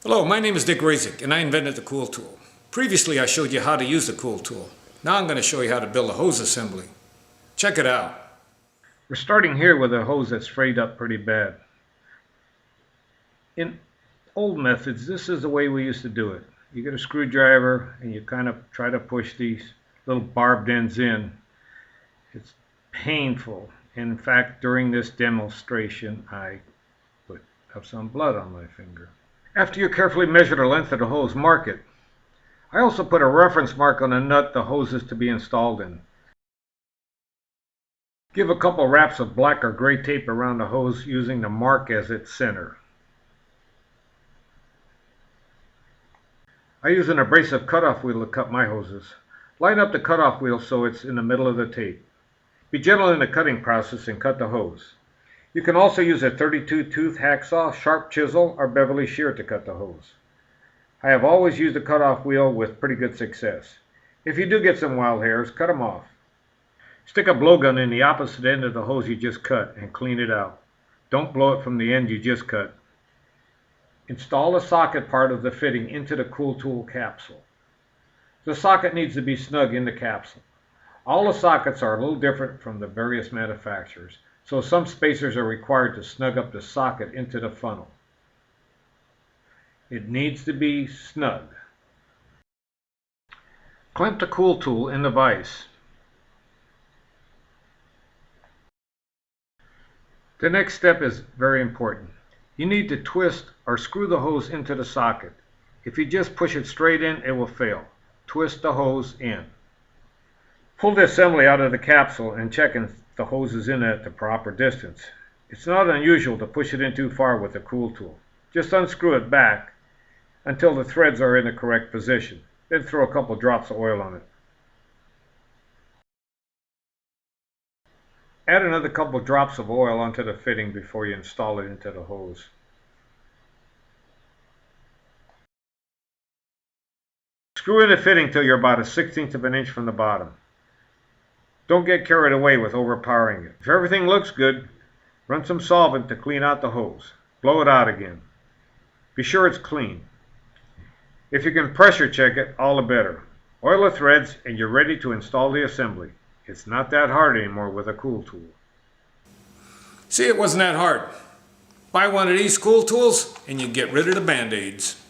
Hello, my name is Dick Razik and I invented the Koul tool. Previously I showed you how to use the Koul tool. Now I'm going to show you how to build a hose assembly. Check it out. We're starting here with a hose that's frayed up pretty bad. In old methods, this is the way we used to do it. You get a screwdriver and you kind of try to push these little barbed ends in. It's painful. In fact, during this demonstration, I have some blood on my finger. After you carefully measure the length of the hose, mark it. I also put a reference mark on the nut the hose is to be installed in. Give a couple wraps of black or gray tape around the hose using the mark as its center. I use an abrasive cutoff wheel to cut my hoses. Line up the cutoff wheel so it's in the middle of the tape. Be gentle in the cutting process and cut the hose. You can also use a 32-tooth hacksaw, sharp chisel, or Beverly shear to cut the hose. I have always used a cutoff wheel with pretty good success. If you do get some wild hairs, cut them off. Stick a blowgun in the opposite end of the hose you just cut and clean it out. Don't blow it from the end you just cut. Install the socket part of the fitting into the Koul tool capsule. The socket needs to be snug in the capsule. All the sockets are a little different from the various manufacturers, so some spacers are required to snug up the socket into the funnel. It needs to be snug. Clamp the Koul tool in the vise. The next step is very important. You need to twist or screw the hose into the socket. If you just push it straight in, it will fail. Twist the hose in. Pull the assembly out of the capsule and check if the hose is in at the proper distance. It's not unusual to push it in too far with the Koul tool. Just unscrew it back until the threads are in the correct position. Then throw a couple drops of oil on it. Add another couple drops of oil onto the fitting before you install it into the hose. Screw in the fitting till you're about 1/16 of an inch from the bottom. Don't get carried away with overpowering it. If everything looks good, run some solvent to clean out the hose. Blow it out again. Be sure it's clean. If you can pressure check it, all the better. Oil the threads and you're ready to install the assembly. It's not that hard anymore with a Koul tool. See, it wasn't that hard. Buy one of these Koul tools and you get rid of the band-aids.